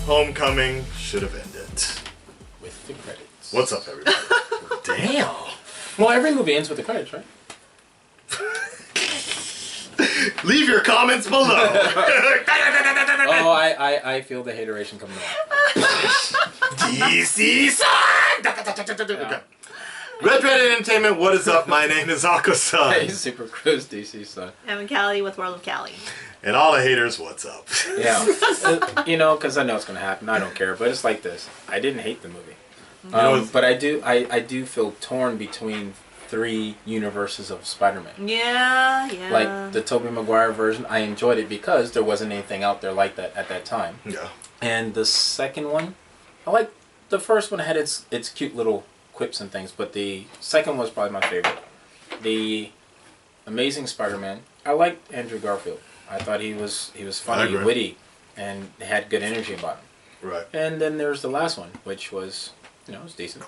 Homecoming should have ended. With the credits. What's up, everybody? Damn. Well, every movie ends with the credits, right? Leave your comments below. Oh, I feel the hateration coming on. DC Sun! Red Entertainment, what is up? My name is Akasan. Hey, Super Cruise DC Sun. I'm Callie with World of Callie. And all the haters, what's up? Yeah. You know, because I know it's going to happen. I don't care. But it's like this. I didn't hate the movie. But I do feel torn between three universes of Spider-Man. Yeah. Like the Tobey Maguire version, I enjoyed it because there wasn't anything out there like that at that time. Yeah. And the second one, I like the first one had its cute little quips and things, but the second was probably my favorite. The Amazing Spider-Man, I liked Andrew Garfield. I thought he was funny, witty, and had good energy about him. Right. And then there's the last one, which was, it was decent.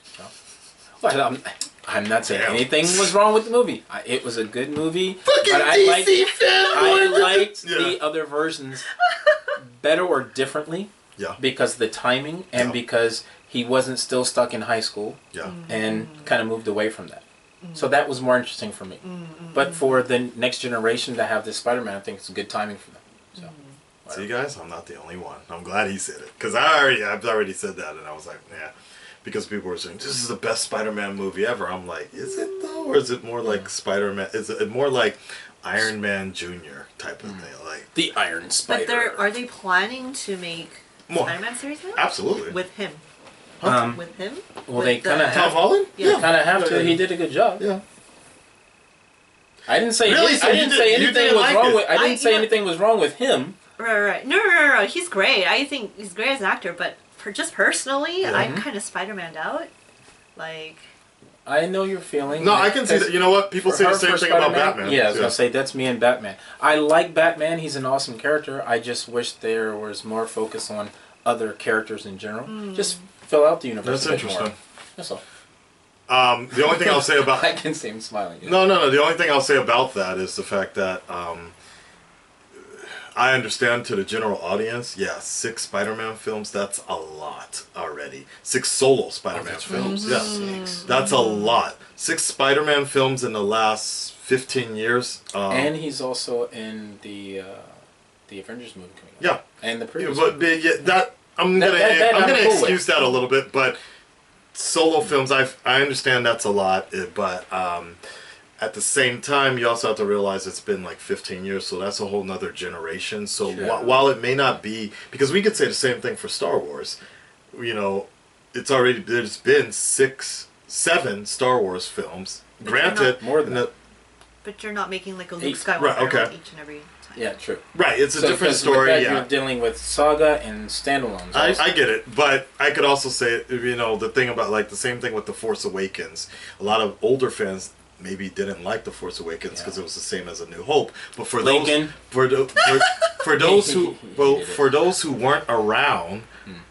So, well, I'm not saying anything was wrong with the movie. It was a good movie. Fucking but I liked Yeah. the other versions better or differently. Yeah. Because of the timing and because he wasn't still stuck in high school. Yeah. And kind of moved away from that. So that was more interesting for me. But for the next generation to have this Spider-Man, I think it's good timing for them. So, see, guys, I'm not the only one. I'm glad he said it. Because I've already said that, and I was like, yeah. Because people were saying, this is the best Spider-Man movie ever. I'm like, is it though? Or is it more like Spider-Man? Is it more like Iron Man Jr. type of thing? Like the Iron Spider. But are they planning to make Spider-Man series now? Absolutely. With him? With him? Well, they kind of Tom Holland? Yeah. kind of have to. He did a good job. Yeah. I didn't say Really? So I didn't say anything was wrong with him. Right. No. He's great. I think he's great as an actor, but just personally, I'm kind of Spider-Man'd out. Like... I know your feeling. No, I can see that. You know what? People say the same thing about Batman. Yeah, I was going to say, that's me and Batman. I like Batman. He's an awesome character. I just wish there was more focus on other characters in general. Just fill out the universe That's a bit interesting. more. That's all. The only thing I'll say about... I can see him smiling. Yeah. No. The only thing I'll say about that is the fact that I understand to the general audience, 6 Spider-Man films, that's a lot already. 6 solo Spider-Man films, yes. That's a lot. 6 Spider-Man films in the last 15 years. And he's also in the Avengers movie coming up. Yeah. And the previous I'm gonna excuse that a little bit, but solo films, I understand that's a lot, but at the same time, you also have to realize it's been like 15 years, so that's a whole nother generation. So while it may not be, because we could say the same thing for Star Wars, there's been 7 Star Wars films. But Granted, more than that. But you're not making like a Luke 8. Skywalker each and every time. Yeah, true. Right, it's a different story. With that, you're dealing with saga and standalones. I get it, but I could also say, the thing about like the same thing with The Force Awakens. A lot of older fans maybe didn't like The Force Awakens because it was the same as A New Hope. But for those who weren't around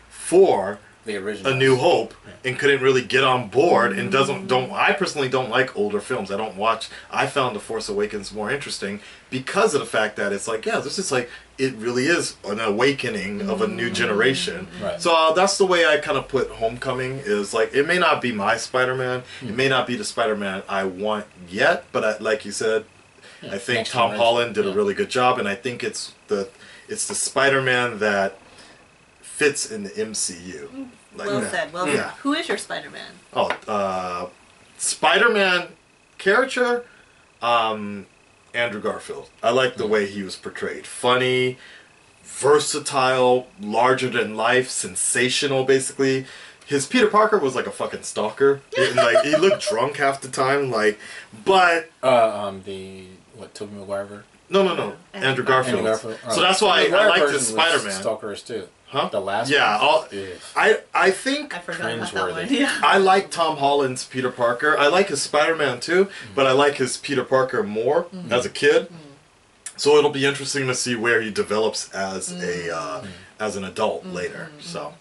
for the original A New Hope and couldn't really get on board and I personally don't like older films. I found The Force Awakens more interesting because of the fact that it's like, this is like, it really is an awakening of a new generation. Right. So that's the way I kind of put Homecoming, is like, it may not be my Spider-Man, it may not be the Spider-Man I want yet, but like you said, I think Tom Holland did a really good job, and I think it's the Spider-Man that fits in the MCU. Like, Well said. Well said. Who is your Spider-Man? Spider-Man character, Andrew Garfield. I like the way he was portrayed. Funny, versatile, larger than life, sensational, basically. His Peter Parker was like a fucking stalker. He looked drunk half the time, but... Tobey Maguire version? No. Andrew Garfield. Oh. So that's why I like this Spider-Man. Stalkerish too. Huh? The last one? I think... I forgot about that one. Yeah. I like Tom Holland's Peter Parker. I like his Spider-Man too, but I like his Peter Parker more as a kid. So it'll be interesting to see where he develops as as an adult later. So,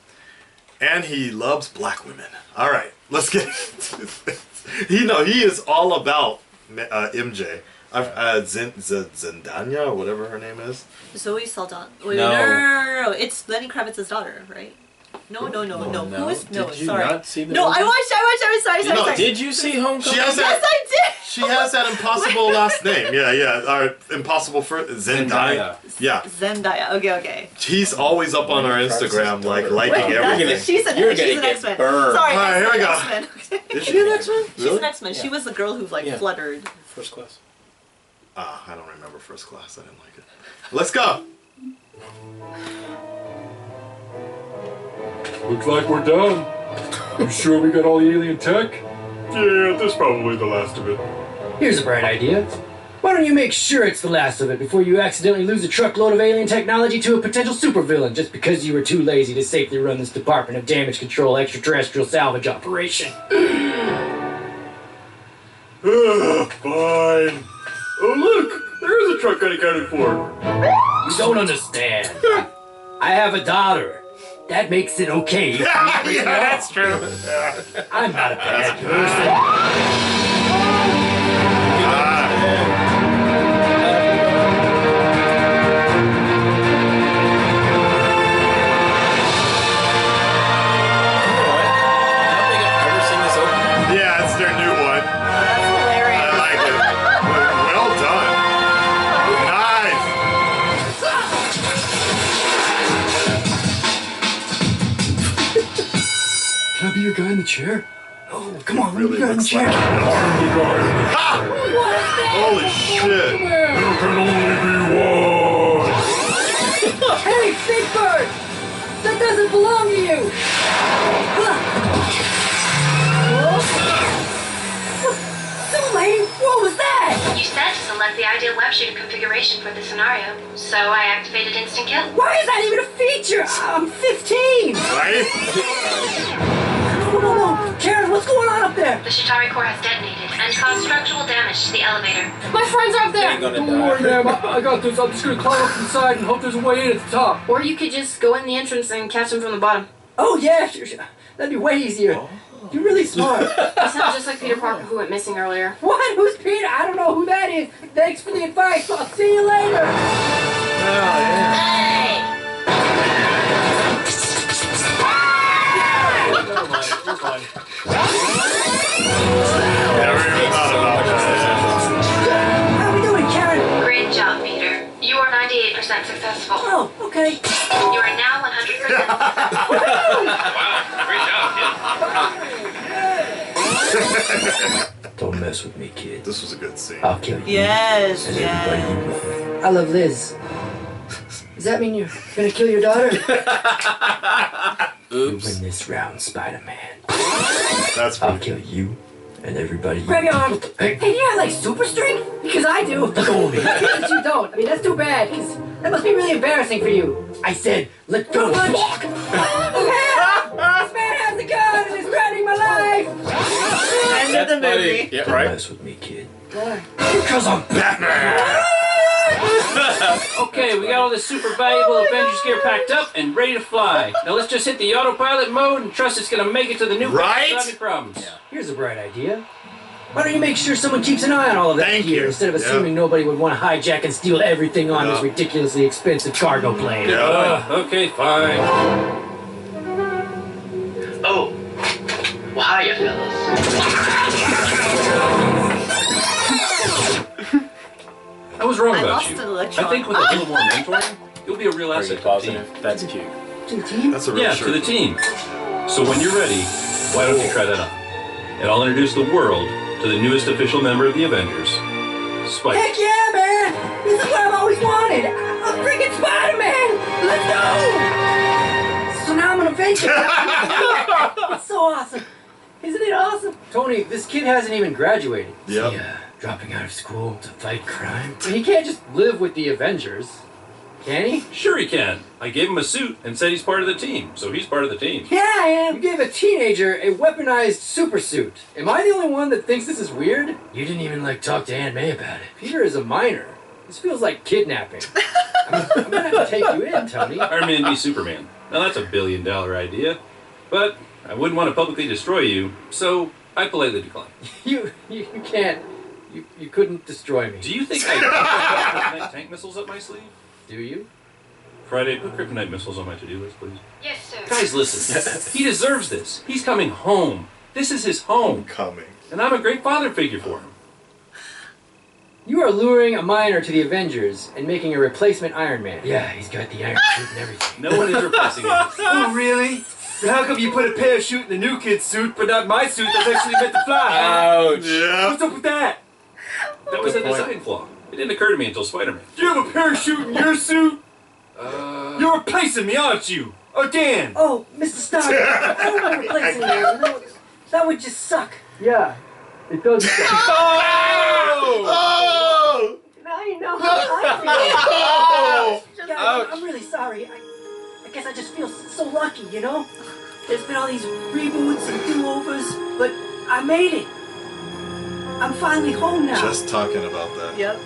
and he loves black women. All right, let's get into this. He is all about MJ. Zendaya, or whatever her name is. Zoe Saldana. Wait, No. no. It's Lenny Kravitz's daughter, right? No. Who is no? Did you Sorry. not see the No, movie? I watched. Sorry. Did you see Homecoming? She has Yes, that. I did. She has that impossible last name. Yeah. Impossible for Zendaya. Yeah. Zendaya. Okay. He's always up on our Instagram, like liking Wait, everything. she's an X-Men. burned. Sorry, Alright, here we go. X-Men. Is she an X-Men? She's an X-Men. She was the girl who fluttered. First class. I don't remember First Class. I didn't like it. Let's go. Looks like we're done. You sure we got all the alien tech? Yeah, this is probably the last of it. Here's a bright idea. Why don't you make sure it's the last of it before you accidentally lose a truckload of alien technology to a potential supervillain just because you were too lazy to safely run this Department of Damage Control extraterrestrial salvage operation? Fine. Oh look, there is a truck unaccounted for. You don't understand. I have a daughter. That makes it okay. Yeah, that's true. I'm not a bad person. Yeah, it's their new one. That's hilarious. I like it. Well done. Nice. Can I be your guy in the chair? Oh, come on, Really let me go in the looks chair. like Ha! Holy shit. There can only be one. Hey, Big Bird! That doesn't belong to you! Lady, what was that? You said to select the ideal web shooter configuration for the scenario, so I activated instant kill. Why is that even a feature? I'm 15! Right? No. Karen, what's going on up there? The Shitari core has detonated and caused structural damage to the elevator. My friends are up there! Don't worry, ma'am. I got this. I'm just gonna climb up inside and hope there's a way in at the top. Or you could just go in the entrance and catch them from the bottom. Oh, yeah, sure. That'd be way easier. You're really smart. You sound just like Peter Parker who went missing earlier. What? Who's Peter? I don't know who that is. Thanks for the advice. I'll see you later. Never even thought about that. How are we doing, Karen? Great job, Peter. You are 98% successful. Oh, okay. You are now 100%. Don't mess with me, kid. This was a good scene. I'll kill you. Yes. And everybody you love. I love Liz. Does that mean you're gonna kill your daughter? You win this round, Spider-Man. That's I'll pretty kill you and everybody you Grab your arm. Hey, Hey, do you have like super strength? Because I do. let go of me. I can't that you don't. I mean, that's too bad. Because that must be really embarrassing for you. I said, let go. This man has a gun and is threatening my life. End of the movie. Yeah, Don't right. mess with me, kid. Why? Because I'm Batman. Okay, we got all this super valuable Avengers gear packed up and ready to fly. Now let's just hit the autopilot mode and trust it's gonna make it to the new Right? without any problems. Here's a bright idea. Why don't you make sure someone keeps an eye on all of that Thank gear you. instead of Yeah. assuming nobody would want to hijack and steal everything on Yeah. this ridiculously expensive cargo plane? Yeah. Okay, fine. Oh, well, hiya, fellas. I was wrong I about lost you. an electron. I think with a little more mentoring, you'll be a real Are you asset to the team. positive? That's cute. To the team? That's a real Yeah, shirt. to the team. So when you're ready, why don't you try that on? And I'll introduce the world to the newest official member of the Avengers, Spike. Heck yeah, man! This is what I've always wanted. I'm freaking Spider-Man. Let's go! So now I'm an Avenger. It's so awesome. Isn't it awesome? Tony, this kid hasn't even graduated. Yep. Yeah, dropping out of school to fight crime. He can't just live with the Avengers, can he? Sure he can. I gave him a suit and said he's part of the team, so he's part of the team. Yeah, I am. You gave a teenager a weaponized super suit. Am I the only one that thinks this is weird? You didn't even talk to Aunt May about it. Peter is a minor. This feels like kidnapping. I'm gonna have to take you in, Tony. Iron Man v Superman. Now that's $1 billion idea, but I wouldn't want to publicly destroy you, so I politely decline. You can't. You couldn't destroy me. Do you think I have kryptonite tank missiles up my sleeve? Do you? Friday, put kryptonite missiles on my to-do list, please. Yes, sir. Guys, listen. He deserves this. He's coming home. This is his home. Coming. And I'm a great father figure for him. You are luring a minor to the Avengers and making a replacement Iron Man. Yeah, he's got the iron suit and everything. No one is replacing him. Oh, really? How come you put a parachute in the new kid's suit, but not my suit that's actually meant to fly? Ouch. Yeah. What's up with that? That was a design flaw. It didn't occur to me until Spider-Man. You have a parachute in your suit? You're replacing me, aren't you? Again! Oh, Mr. Stark, I don't want to replace you. That would just suck. Yeah, it does. Oh! Now you know how I feel. Oh! God, I'm really sorry. I guess I just feel so lucky, you know? There's been all these reboots and do-overs, but I made it. I'm finally home now. Just talking about that. Yep.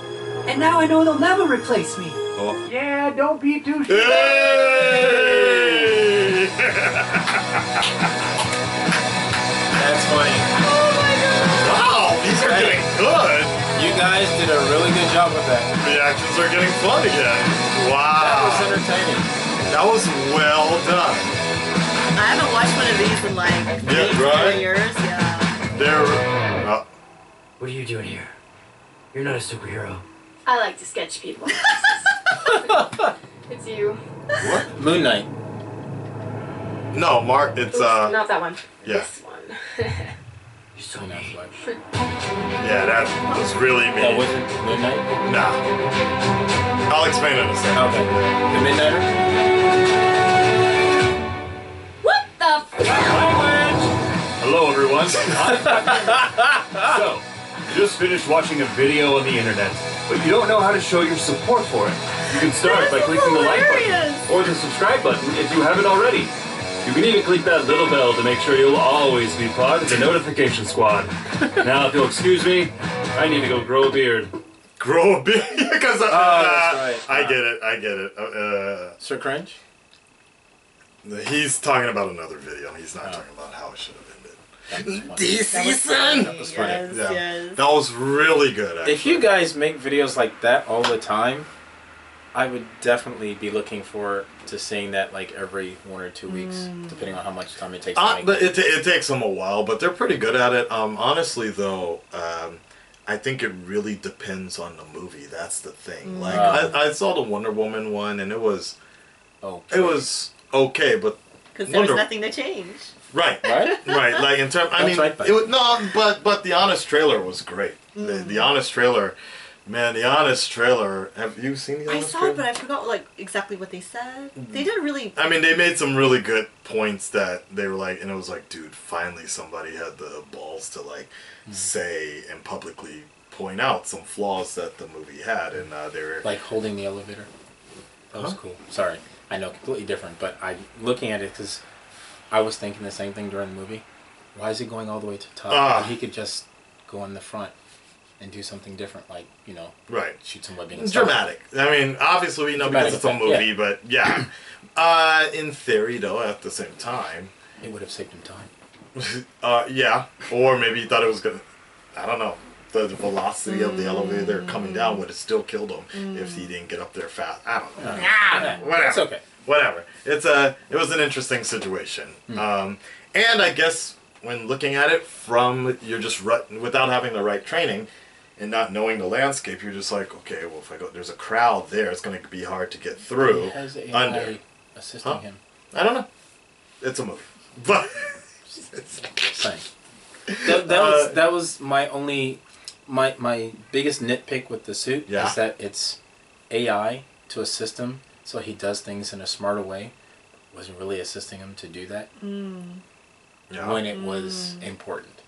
And now I know they'll never replace me. Oh. Yeah, don't be too sure. Hey! That's funny. Wow, these are getting good. You guys did a really good job with that. Reactions are getting fun again. That was Wow. entertaining. That was well done. I haven't watched one of these in like Yeah, 3 right? years. Yeah. They're... What are you doing here? You're not a superhero. I like to sketch people. It's you. what? Moon Knight. No, Mark, it's, Oops, not that one. yeah. This one. You're so mean. Yeah, that was really mean. That wasn't Moon Knight? Nah. I'll explain it in a second. Okay. The Midnighter? What the Hello, everyone. So, you just finished watching a video on the internet, but you don't know how to show your support for it. You can start by clicking the like button or the subscribe button if you haven't already. You can even click that little bell to make sure you'll always be part of the notification squad. Now, if you'll excuse me, I need to go grow a beard. Grow a beard? Because that's right. I get it. Sir Cringe? He's talking about another video. He's not talking about how it should have ended. DC Son! That was funny. Yes, Yeah. yes. That was really good, actually. If you guys make videos like that all the time, I would definitely be looking forward to seeing that like every 1 or 2 weeks, depending on how much time it takes to make but it takes them a while, but they're pretty good at it. Honestly, though, I think it really depends on the movie. That's the thing. Like I saw the Wonder Woman one, and it was okay, but Because there was nothing to change. Right. Right? Right. Like in terms, I mean, right, it was, no, but the Honest trailer was great. The Honest trailer, man, the Honest trailer. Have you seen the I Honest saw trailer? it, but I forgot like exactly what they said. They didn't really. I mean, they made some really good points that they were like, and it was like, dude, finally somebody had the balls to like say and publicly point out some flaws that the movie had, and they were like holding the elevator. That was cool. Sorry, I know, completely different, but I looking at it because I was thinking the same thing during the movie. Why is he going all the way to the top? When he could just go in the front and do something different, like, you know, right, shoot some webbing. It's dramatic. I mean, obviously we know because it's a movie, but yeah. In theory, though, at the same time, it would have saved him time. Yeah, or maybe he thought it was gonna. I don't know. The velocity of the elevator coming down would have still killed him if he didn't get up there fast. I don't know. Whatever. It's okay. Whatever. It was an interesting situation. And I guess when looking at it from you're just without having the right training and not knowing the landscape, you're just like, okay, well if I go, there's a crowd there, it's going to be hard to get through. He has AI under assisting him. I don't know. It's a movie, but Same. That was my only. My biggest nitpick with the suit is that it's AI to assist him, so he does things in a smarter way. Wasn't really assisting him to do that when it was important.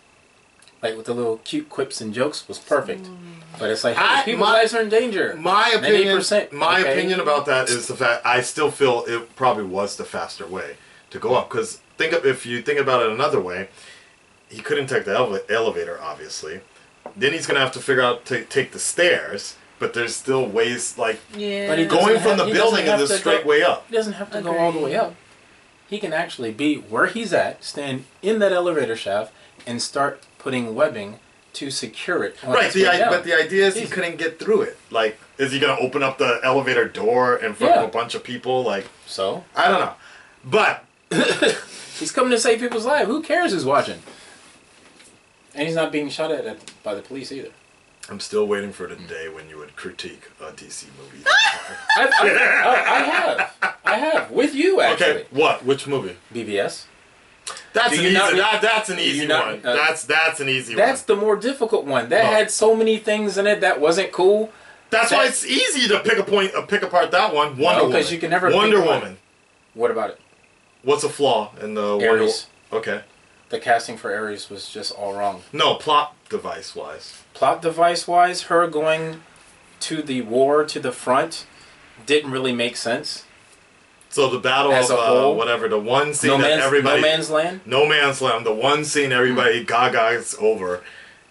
Like with the little cute quips and jokes was perfect, but it's like hey, guys are in danger. My opinion, 90%, my opinion about that is the fact I still feel it probably was the faster way to go up. Because if you think about it another way, he couldn't take the elevator, obviously. Then he's gonna have to figure out to take the stairs, but there's still ways like going from the building is a straight way up. He doesn't have to go all the way up. He can actually be where he's at, stand in that elevator shaft, and start putting webbing to secure it. On Right, its way down. but the idea is he couldn't get through it. Like, is he going to open up the elevator door in front of a bunch of people? Like, so? I don't know. But he's coming to save people's lives. Who cares who's watching? And he's not being shot at by the police either. I'm still waiting for the day when you would critique a DC movie. I have. With you, actually. Okay, what? Which movie? BVS. That's an easy, that's an do easy you not- one. That's an easy one. That's the more difficult one. That had so many things in it that wasn't cool. That's why it's easy to pick apart that one. Wonder Woman. Because you can never Wonder pick one. Woman. What about it? What's a flaw in the Ares. Okay. The casting for Ares was just all wrong. No, plot device wise. Plot device wise, her going to the war to the front didn't really make sense. So the battle As of a whole, whatever, the one scene that everybody... No Man's Land? No Man's Land. The one scene everybody gaga's over.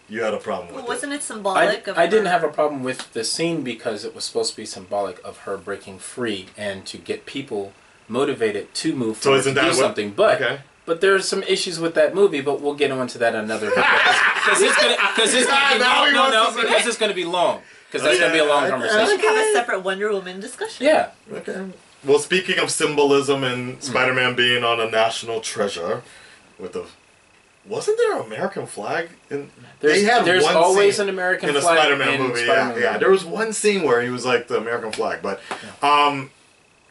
You had a problem with Wasn't it symbolic of I didn't have a problem with the scene because it was supposed to be symbolic of her breaking free and to get people motivated to move forward to do something. But there's some issues with that movie, but we'll get into that another video. Because it's going to be long. Because that's going to be a long conversation. We should have a separate Wonder Woman discussion. Yeah. Okay. Well, speaking of symbolism and Spider-Man being on a national treasure, with the wasn't there an American flag? There's one always scene an American in a flag Spider-Man in movie. Spider-Man Yeah, there was one scene where he was like the American flag, but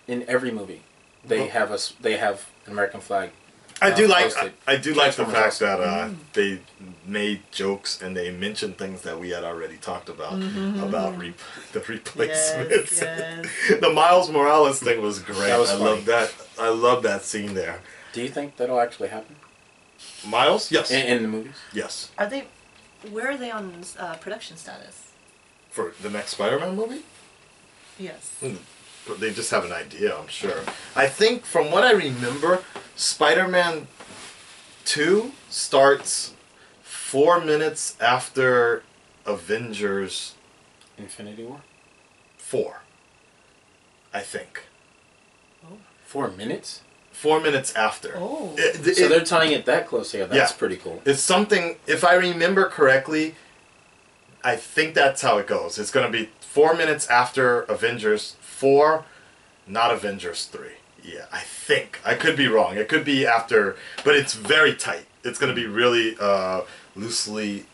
in every movie they have an American flag. I do like the Transformers fact also. that they made jokes and they mentioned things that we had already talked about about the replacements. Yes. The Miles Morales thing was great. That was I love that. I love that scene there. Do you think that'll actually happen? Miles? Yes. In the movies? Yes. Where are they on production status? For the next Spider-Man movie? Yes. They just have an idea, I'm sure. I think, from what I remember, Spider-Man 2 starts 4 minutes after Avengers... Infinity War? 4. I think. 4 minutes? 4 minutes after. Oh. So they're tying it that close here. That's pretty cool. It's something, if I remember correctly, I think that's how it goes. It's going to be 4 minutes after Avengers 4, not Avengers 3. Yeah, I think. I could be wrong. It could be after, but it's very tight. It's going to be really loosely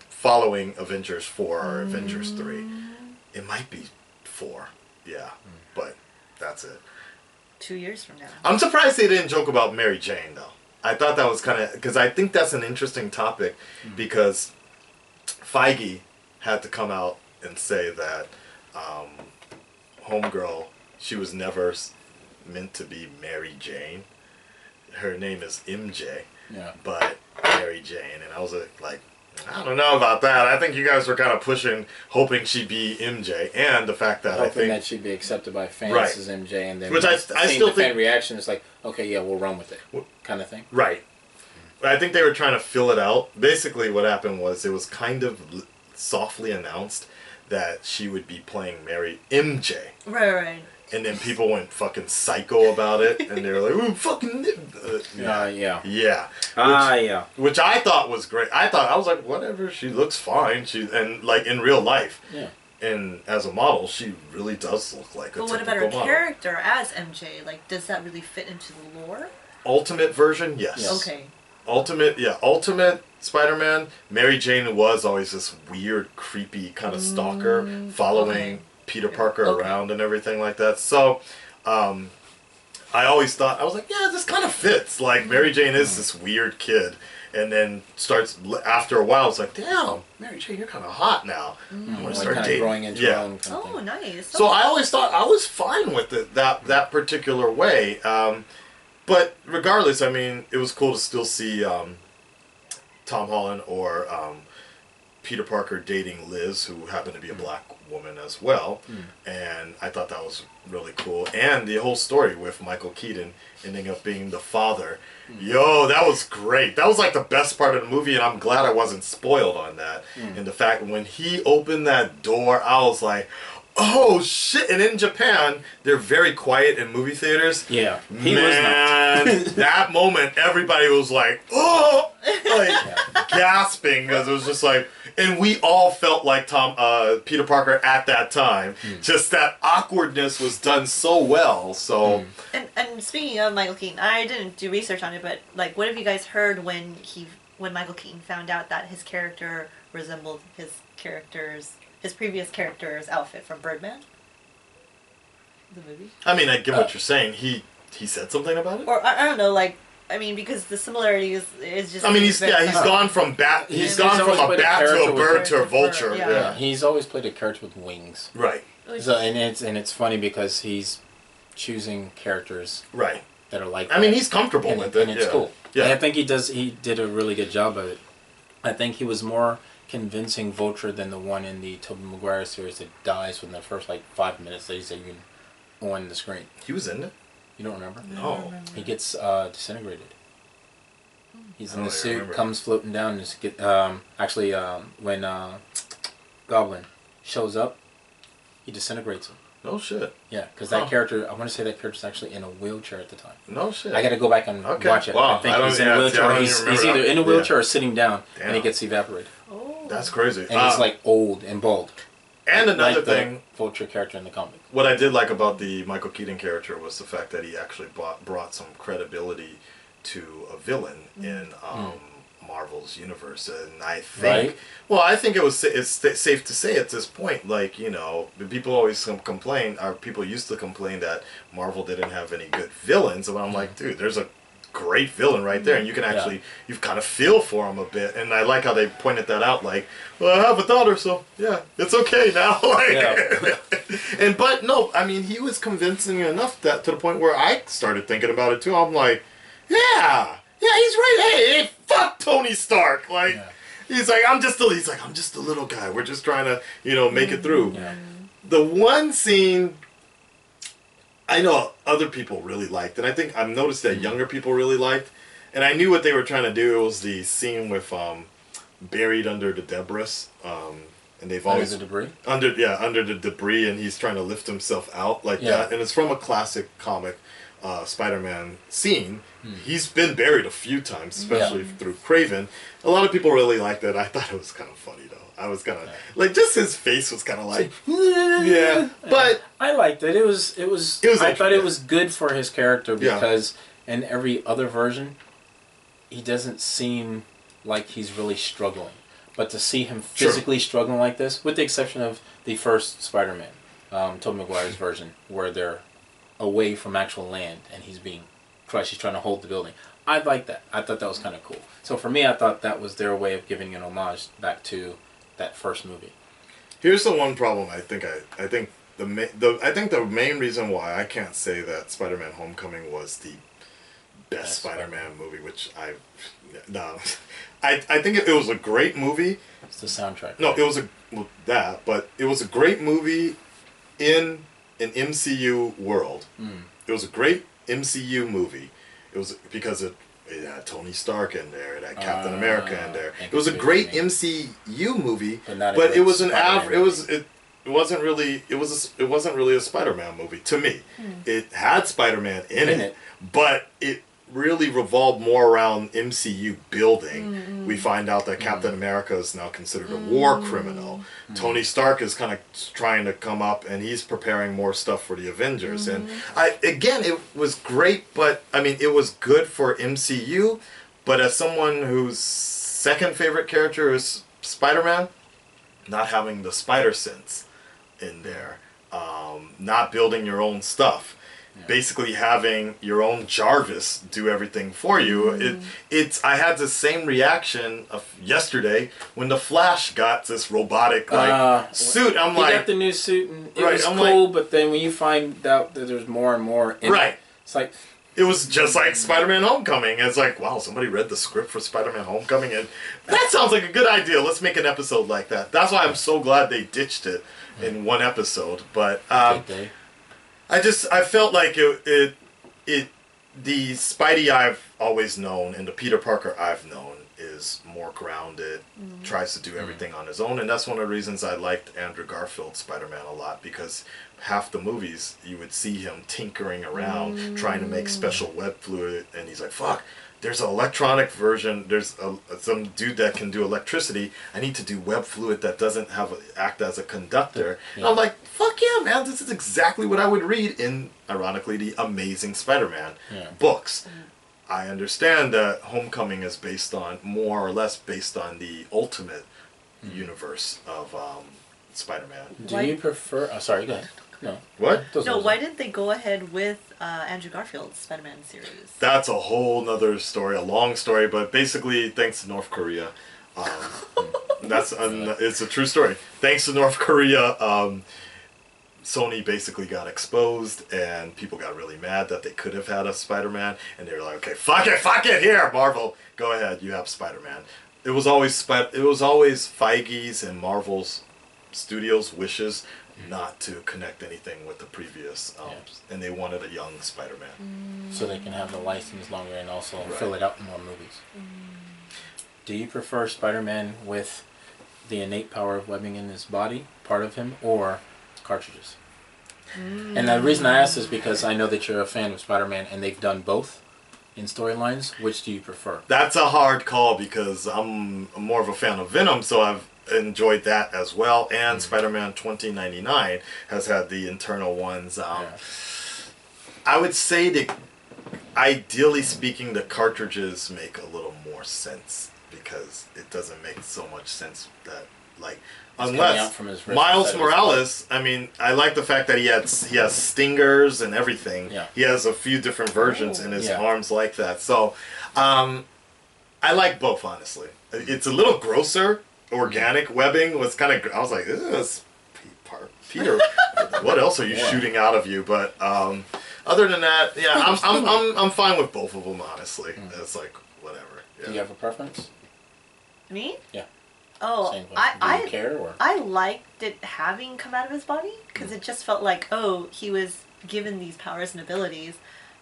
following Avengers 4 or Avengers 3. It might be 4. Yeah, but that's it. 2 years from now. I'm surprised they didn't joke about Mary Jane, though. I thought that was kind of... Because I think that's an interesting topic, because Feige had to come out and say that Homegirl, she was never meant to be Mary Jane. Her name is MJ, but Mary Jane. And I was like, I don't know about that. I think you guys were kind of pushing, hoping she'd be MJ, and the fact that hoping that she'd be accepted by fans as MJ, and then which I still think fan reaction is like, okay, yeah, we'll run with it, kind of thing. Right. I think they were trying to fill it out. Basically, what happened was it was kind of softly announced that she would be playing MJ. Right. And then people went fucking psycho about it, and they were like, "Ooh, fucking yeah." Which I thought was great. I was like, whatever. She looks fine. And like in real life, and as a model, she really does look like a typical model. But what about her character as MJ? Like, does that really fit into the lore? Ultimate version, yes. Okay. Ultimate Spider-Man. Mary Jane was always this weird, creepy kind of stalker following Peter Parker around and everything like that. So, I always thought, I was like, yeah, this kind of fits. Like, Mary Jane is this weird kid. And then starts, after a while, it's like, damn, Mary Jane, you're kind of hot now. I want to start dating. Growing into her own kind of thing. Nice. So I always thought I was fine with it that particular way. But regardless, I mean, it was cool to still see Tom Holland or Peter Parker dating Liz, who happened to be a black woman as well. And I thought that was really cool. And the whole story with Michael Keaton ending up being the father. Yo, that was great. That was like the best part of the movie, and I'm glad I wasn't spoiled on that. And the fact when he opened that door, I was like, oh shit. And in Japan, they're very quiet in movie theaters. Yeah. He was not. That moment, everybody was like, oh, like, gasping because it was just like, and we all felt like Peter Parker at that time. Just that awkwardness was done so well. So, and speaking of Michael Keaton, I didn't do research on it, but like, what have you guys heard when Michael Keaton found out that his character resembled his previous character's outfit from Birdman? The movie. I mean, I get what you're saying. He said something about it? Or I don't know, like, I mean, because the similarity is just. I mean, he's gone from bat. He's gone from a bat to a bird to a vulture. Yeah, he's always played a character with wings. Right. So and it's funny because he's choosing characters. Right. That are like. I mean, he's comfortable with it. And it's cool. Yeah. And I think he did a really good job of it. I think he was more convincing Vulture than the one in the Tobey Maguire series that dies within the first like 5 minutes that he's even on the screen. He was in it. You don't remember? No. He gets disintegrated. He's in the suit, comes floating down, and when Goblin shows up, he disintegrates him. No shit. Yeah, because that character, I want to say that character's actually in a wheelchair at the time. No shit. I got to go back and watch it. Wow. I think he's in a wheelchair. Or he's either in a wheelchair or sitting down, Damn. and he gets evaporated. Oh. That's crazy. And he's like old and bald. And another like thing, the Vulture character in the comic. What I did like about the Michael Keaton character was the fact that he actually brought some credibility to a villain in Marvel's universe, and I think, I think it's safe to say at this point, like, you know, people always complain, or people used to complain that Marvel didn't have any good villains, and I'm like, dude, there's a great villain right there, and you can actually, you kind of feel for him a bit, and I like how they pointed that out, like, well, I have a daughter, so yeah, it's okay now, like, but no, I mean, he was convincing enough that to the point where I started thinking about it too. I'm like, yeah, he's right. Hey, fuck Tony Stark, like, he's like, I'm just a little guy. We're just trying to, you know, make it through. Yeah. The one scene I know other people really liked, and I think I've noticed that younger people really liked, and I knew what they were trying to do. It was the scene with buried under the debris, and they've always the debris under the debris, and he's trying to lift himself out like that, and it's from a classic comic Spider-Man scene. He's been buried a few times, especially through Craven. A lot of people really liked it. I thought it was kind of funny though. I was kind of like, just his face was kind of like, but I liked it. It was. I thought it was good for his character because in every other version, he doesn't seem like he's really struggling. But to see him physically struggling like this, with the exception of the first Spider-Man, Tobey Maguire's version, where they're away from actual land and he's being crushed, he's trying to hold the building. I like that. I thought that was kind of cool. So for me, I thought that was their way of giving an homage back to that first movie. Here's the one problem. I think the main reason why I can't say that Spider-Man: Homecoming was the best Spider-Man movie, which I think it was a great movie. It's the soundtrack. No, it was but it was a great movie in an MCU world. It was a great MCU movie. It was because it had Tony Stark in there, it had Captain America in there. It was a great MCU movie, but it was an average. It wasn't really a Spider-Man movie to me. It had Spider-Man in it, but it really revolved more around MCU building. We find out that Captain America is now considered a war criminal. Tony Stark is kind of trying to come up, and he's preparing more stuff for the Avengers. And it was great, but I mean, it was good for MCU. But as someone whose second favorite character is Spider-Man, not having the spider sense in there, not building your own stuff. Basically having your own Jarvis do everything for you. I had the same reaction of yesterday when the Flash got this robotic suit. I'm like, he got the new suit and it was cool, but then when you find out that there's more and more in it, it's like, it was just like Spider-Man: Homecoming. It's like, wow, somebody read the script for Spider-Man: Homecoming, and that sounds like a good idea. Let's make an episode like that. That's why I'm so glad they ditched it in one episode. But I felt like the Spidey I've always known and the Peter Parker I've known is more grounded, tries to do everything on his own, and that's one of the reasons I liked Andrew Garfield's Spider-Man a lot, because half the movies you would see him tinkering around trying to make special web fluid, and he's like, fuck, there's an electronic version. There's some dude that can do electricity. I need to do web fluid that doesn't act as a conductor. And I'm like, fuck yeah, man! This is exactly what I would read in, ironically, the Amazing Spider-Man books. I understand that Homecoming is more or less based on the Ultimate universe of Spider-Man. Do you prefer? Oh, sorry, go ahead. No. What? No, why didn't they go ahead with Andrew Garfield's Spider-Man series? That's a whole nother story, a long story, but basically, thanks to North Korea, it's a true story. Thanks to North Korea, Sony basically got exposed, and people got really mad that they could have had a Spider-Man, and they were like, okay, fuck it, here, Marvel, go ahead, you have Spider-Man. It was always Feige's and Marvel's Studios' wishes not to connect anything with the previous, and they wanted a young Spider-Man. So they can have the license longer and also fill it out in more movies. Do you prefer Spider-Man with the innate power of webbing in his body, part of him, or cartridges? And the reason I ask is because I know that you're a fan of Spider-Man and they've done both in storylines. Which do you prefer? That's a hard call because I'm more of a fan of Venom, so I've enjoyed that as well, and Spider-Man 2099 has had the internal ones. I would say that, ideally speaking, the cartridges make a little more sense because it doesn't make so much sense that, like, unless Miles Morales, I mean, I like the fact that he has stingers and everything. He has a few different versions in his arms like that. So I like both, honestly. It's a little grosser. Organic webbing was kind of, I was like, this Peter, what else are you shooting out of you? But other than that, I'm fine with both of them, honestly. It's like, whatever. Do you have a preference? Me? Yeah. Oh, Do you care, or? I liked it having come out of his body because it just felt like, he was given these powers and abilities,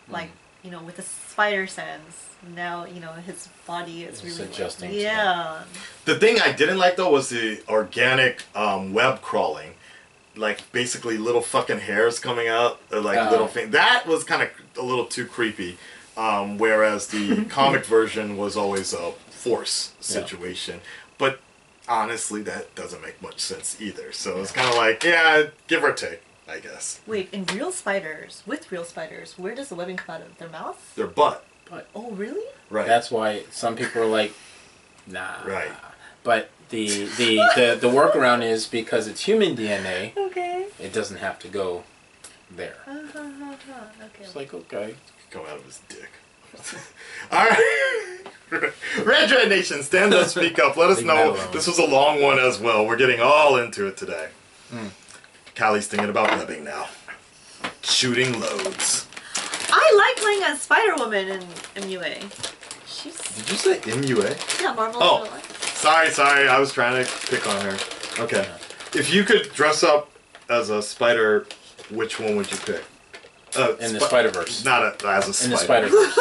like, with the spider sense. Now, his body is really adjusting. The thing I didn't like, though, was the organic web crawling. Like, basically little fucking hairs coming out, little thing. That was kind of a little too creepy. Whereas the comic version was always a force situation. But honestly, that doesn't make much sense either. So it's kind of like, give or take, I guess. Wait, in with real spiders, where does the webbing come out of? Their mouth? Their butt. Oh, really? Right. That's why some people are like, nah. Right. But the workaround is because it's human DNA. Okay. It doesn't have to go there. Okay. It's like, okay. Come out of his dick. All right. Red Dread Nation, stand up, speak up. Let us know. This was a long one as well. We're getting all into it today. Callie's thinking about webbing now. Shooting loads. I like playing as Spider-Woman in MUA. Did you say MUA? Yeah, Marvel. Oh, sorry. I was trying to pick on her. Okay. If you could dress up as a spider, which one would you pick? In the Spider-Verse. Not as a spider. In the Spider-Verse.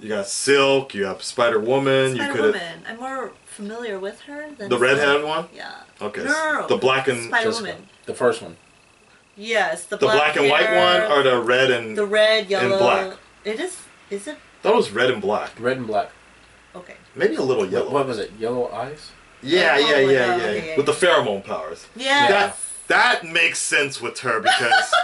You got Silk, you have Spider-Woman. Spider-Woman. I'm more familiar with her than... The redheaded one? Yeah. Okay. No. The black and... Spider-Woman. The first one. Yes, the black and white one, or the red and... The red, yellow... and black. It is it? I thought it was red and black. Red and black. Okay. Maybe a little yellow. What was it? Yellow eyes? Yeah. With the pheromone powers. Yeah. That makes sense with her because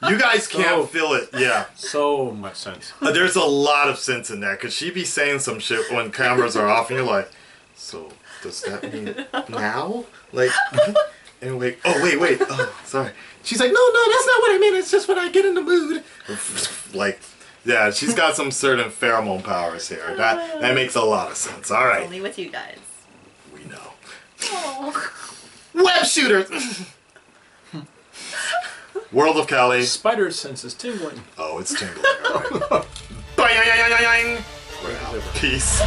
you guys can't feel it. Yeah. So much sense. There's a lot of sense in that because she be saying some shit when cameras are off and you're like, so does that mean now? Like, and wait. Oh, sorry. She's like, no, that's not what I mean. It's just when I get in the mood. Like, yeah, she's got some certain pheromone powers here. That makes a lot of sense. All right. Only with you guys. We know. Oh. Web shooters. World of Cali. Spider sense is tingling. Oh, it's tingling. All right. Peace.